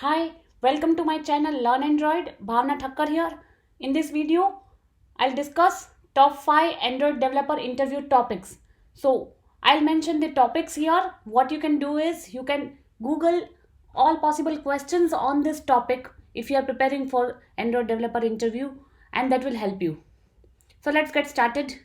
Hi, welcome to my channel Learn Android. Bhavna Thacker here. In this video, I'll discuss top 5 Android developer interview topics. So, I'll mention the topics here. What you can do is you can Google all possible questions on this topic if you are preparing for Android developer interview, and that will help you. So, let's get started.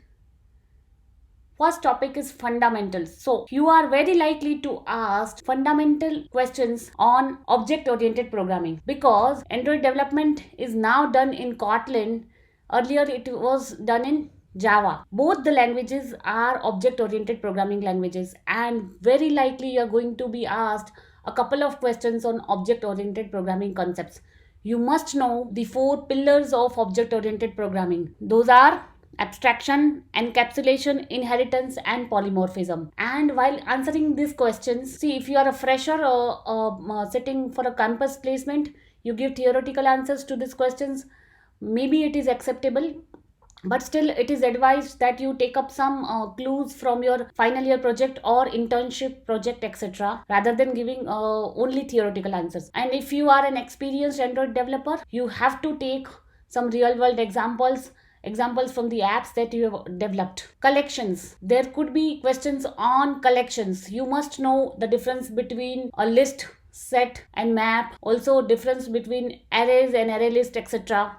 First topic is fundamentals. So you are very likely to ask fundamental questions on object oriented programming because Android development is now done in Kotlin. Earlier it was done in Java. Both the languages are object oriented programming languages, and very likely you are going to be asked a couple of questions on object oriented programming concepts. You must know the four pillars of object oriented programming. Those are abstraction, encapsulation, inheritance, and polymorphism. And while answering these questions, see, if you are a fresher sitting for a campus placement, you give theoretical answers to these questions, maybe it is acceptable, but still it is advised that you take up some clues from your final year project or internship project, etc., rather than giving only theoretical answers. And if you are an experienced Android developer, you have to take some real world examples from the apps that you have developed. Collections, there could be questions on collections. You must know the difference between a list, set, and map, also difference between arrays and array list, etc.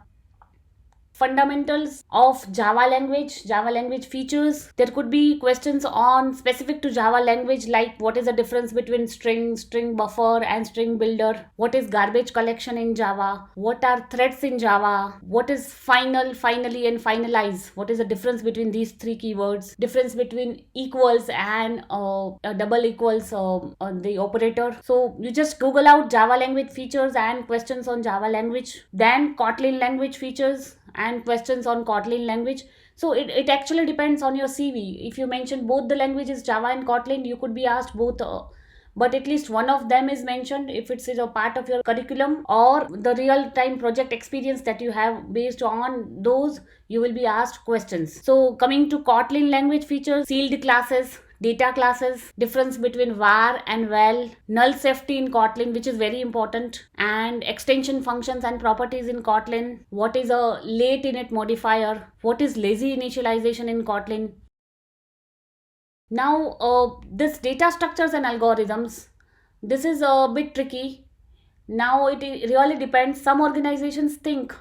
Fundamentals of Java language features. There could be questions on specific to Java language, like what is the difference between string buffer, and string builder. What is garbage collection in Java? What are threads in Java? What is finally, and finalize? What is the difference between these three keywords? Difference between equals and double equals, the operator. So you just Google out Java language features and questions on Java language. Then Kotlin language features and questions on Kotlin language. So it actually depends on your CV. If you mention both the languages, Java and Kotlin, you could be asked both, but at least one of them is mentioned if it's a part of your curriculum or the real time project experience that you have. Based on those, you will be asked questions. So coming to Kotlin language features, sealed classes, data classes, difference between var and val, null safety in Kotlin, which is very important, and extension functions and properties in Kotlin. What is a late init modifier? What is lazy initialization in Kotlin? Now, this data structures and algorithms, this is a bit tricky. Now, it really depends. Some organizations think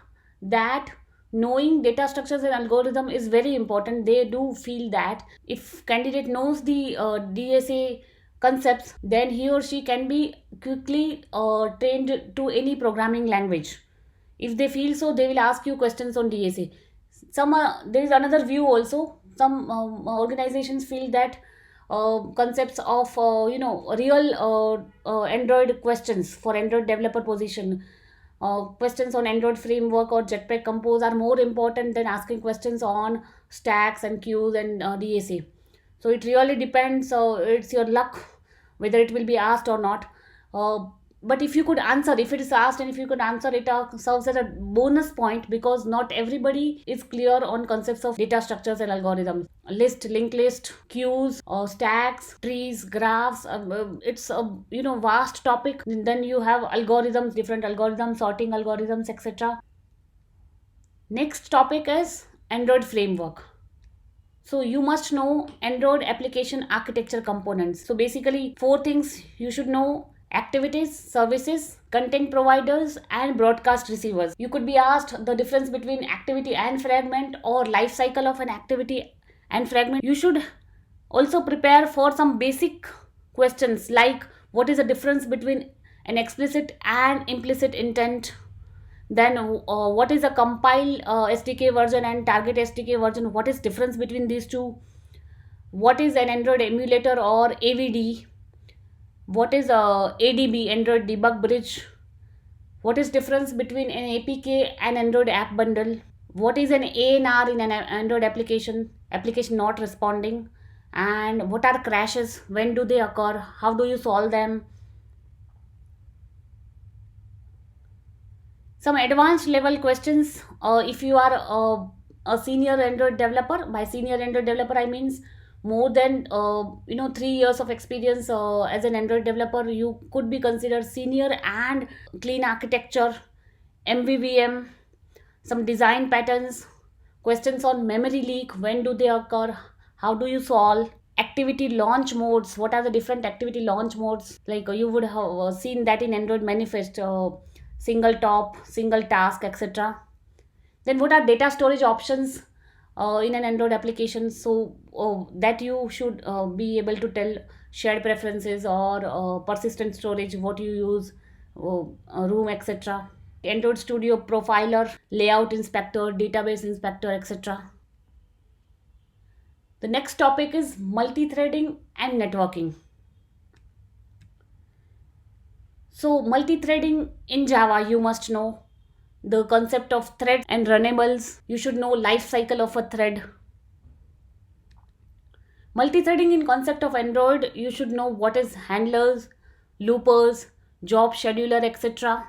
that knowing data structures and algorithm is very important. They do feel that if candidate knows the DSA concepts, then he or she can be quickly trained to any programming language. If they feel so, they will ask you questions on DSA. There is another view also. Some organizations feel that concepts of real Android questions for Android developer position, questions on Android framework or Jetpack Compose are more important than asking questions on stacks and queues and DSA. So it really depends. It's your luck whether it will be asked or not. But if you could answer, if it is asked and if you could answer, it serves as a bonus point, because not everybody is clear on concepts of data structures and algorithms. List, linked list, queues, stacks, trees, graphs. It's a vast topic. Then you have algorithms, different algorithms, sorting algorithms, etc. Next topic is Android framework. So you must know Android application architecture components. So basically 4 things you should know: activities, services, content providers, and broadcast receivers. You could be asked the difference between activity and fragment, or life cycle of an activity and fragment. You should also prepare for some basic questions like what is the difference between an explicit and implicit intent. Then what is a compile SDK version and target SDK version? What is difference between these two? What is an Android emulator or AVD? What is a ADB, Android Debug Bridge? What is difference between an APK and Android App Bundle? What is an ANR in an Android application not responding? And what are crashes? When do they occur? How do you solve them? Some advanced level questions. If you are a senior Android developer, by senior Android developer I means more than 3 years of experience as an Android developer, you could be considered senior. And clean architecture, MVVM, some design patterns, questions on memory leak, when do they occur, how do you solve, activity launch modes, what are the different activity launch modes, like you would have seen that in Android manifest, single top, single task, etc. Then what are data storage options in an Android application? So that you should be able to tell shared preferences or persistent storage, what you use, room, etc. Android Studio profiler, layout inspector, database inspector, etc. The next topic is multi-threading and networking. So multi-threading in Java, you must know the concept of threads and runnables. You should know life cycle of a thread. Multi-threading in concept of Android, you should know what is handlers, loopers, job scheduler, etc.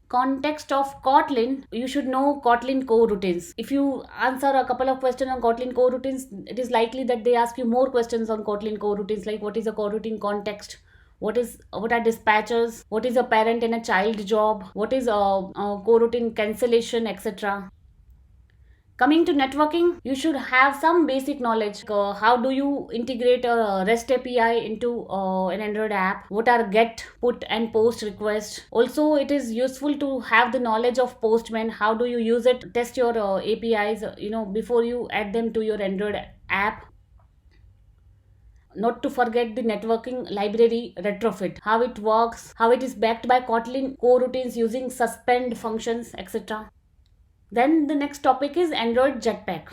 Context of Kotlin, you should know Kotlin coroutines. If you answer a couple of questions on Kotlin coroutines, it is likely that they ask you more questions on Kotlin coroutines, like what is a coroutine context, what are dispatchers, what is a parent and a child job, what is a coroutine cancellation, etc. Coming to networking, you should have some basic knowledge. How do you integrate a REST API into an Android app? What are GET, PUT, and POST requests? Also, it is useful to have the knowledge of Postman. How do you use it? Test your APIs, before you add them to your Android app. Not to forget the networking library retrofit, how it works, how it is backed by Kotlin coroutines using suspend functions, etc. Then the next topic is Android Jetpack.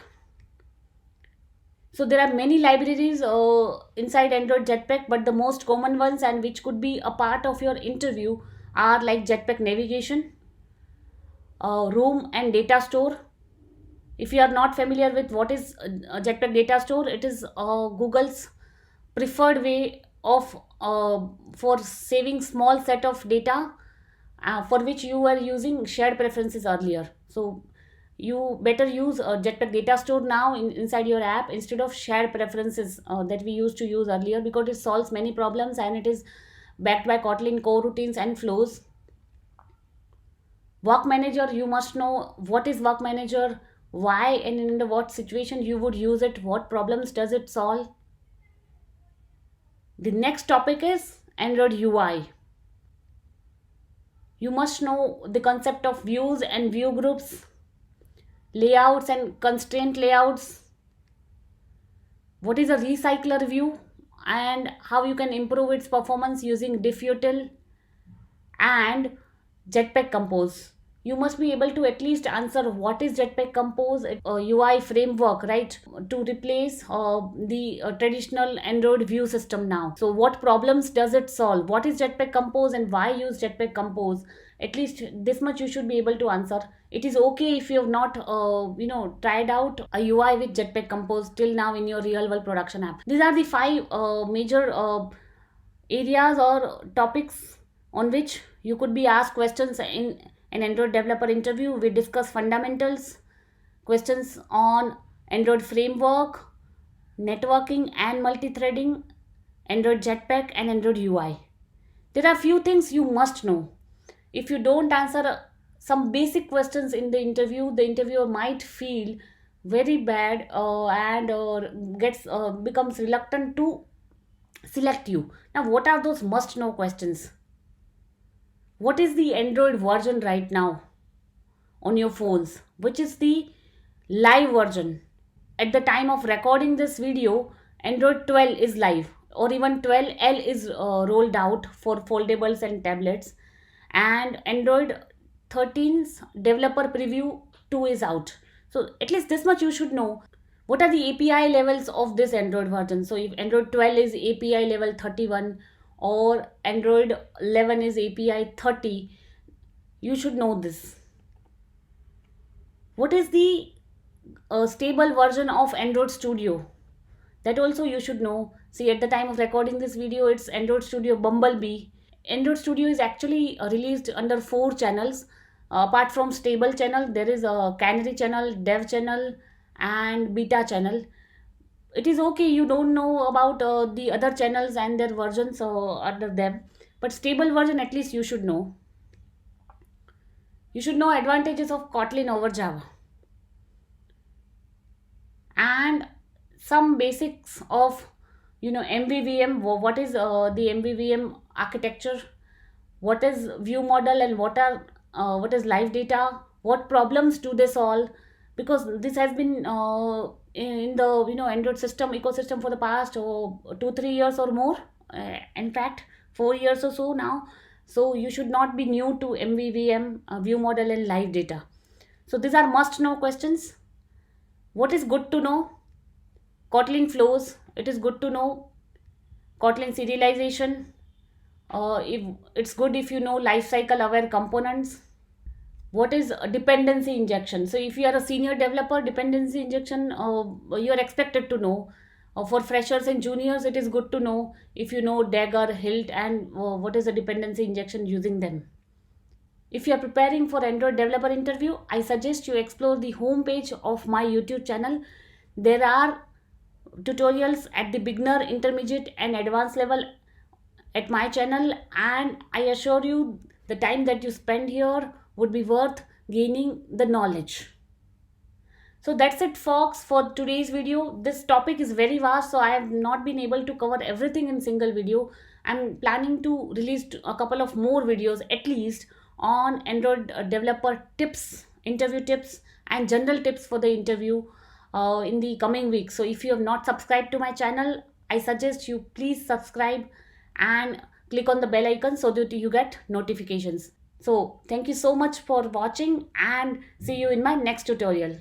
So there are many libraries inside Android Jetpack, but the most common ones and which could be a part of your interview are like Jetpack Navigation, Room and Data Store. If you are not familiar with what is a Jetpack Data Store, it is Google's preferred way of for saving small set of data for which you were using shared preferences earlier. So you better use a Jetpack Data Store now inside your app instead of shared preferences that we used to use earlier, because it solves many problems and it is backed by Kotlin coroutines and flows. Work Manager, you must know what is Work Manager, why and in the what situation you would use it, what problems does it solve. The next topic is Android UI. You must know the concept of views and view groups, layouts and constraint layouts, what is a recycler view, and how you can improve its performance using diffutil and Jetpack Compose. You must be able to at least answer what is Jetpack Compose, a UI framework, right, to replace the traditional Android view system now. So what problems does it solve? What is Jetpack Compose and why use Jetpack Compose? At least this much you should be able to answer. It is okay if you have not tried out a UI with Jetpack Compose till now in your real world production app. These are the five major areas or topics on which you could be asked questions in an Android developer interview. We discuss fundamentals, questions on Android framework, networking and multi-threading, Android Jetpack and Android UI. There are few things you must know. If you don't answer some basic questions in the interview, the interviewer might feel very bad and gets becomes reluctant to select you. Now, what are those must know questions? What is the Android version right now on your phones? Which is the live version? At the time of recording this video, Android 12 is live, or even 12L is rolled out for foldables and tablets, and Android 13's developer preview 2 is out. So at least this much you should know. What are the API levels of this Android version? So if Android 12 is API level 31 or Android 11 is API 30, you should know this. What is the stable version of Android Studio? That also you should know. See, at the time of recording this video, it's Android Studio Bumblebee. Android Studio is actually released under 4 channels. Apart from stable channel, there is a Canary channel, Dev channel, and Beta channel. It is okay you don't know about the other channels and their versions under them, but stable version at least you should know advantages of Kotlin over Java, and some basics of MVVM. What is the MVVM architecture, what is view model, and what is live data, what problems do they solve, because this has been in the Android system ecosystem for the past 2 3 years or more, in fact 4 years or so now. So you should not be new to MVVM, view model, and live data. So these are must know questions. What is good to know? Kotlin flows, it is good to know. Kotlin serialization, if it's good if you know lifecycle aware components. What is a dependency injection? So if you are a senior developer, dependency injection you are expected to know. For freshers and juniors, it is good to know if you know Dagger, Hilt, and what is the dependency injection using them. If you are preparing for Android developer interview, I suggest you explore the homepage of my YouTube channel. There are tutorials at the beginner, intermediate, and advanced level at my channel, and I assure you the time that you spend here would be worth gaining the knowledge. So that's it folks for today's video. This topic is very vast, so I have not been able to cover everything in single video. I'm planning to release a couple of more videos at least on Android developer tips, interview tips, and general tips for the interview in the coming weeks. So if you have not subscribed to my channel, I suggest you please subscribe and click on the bell icon so that you get notifications. So thank you so much for watching, and see you in my next tutorial.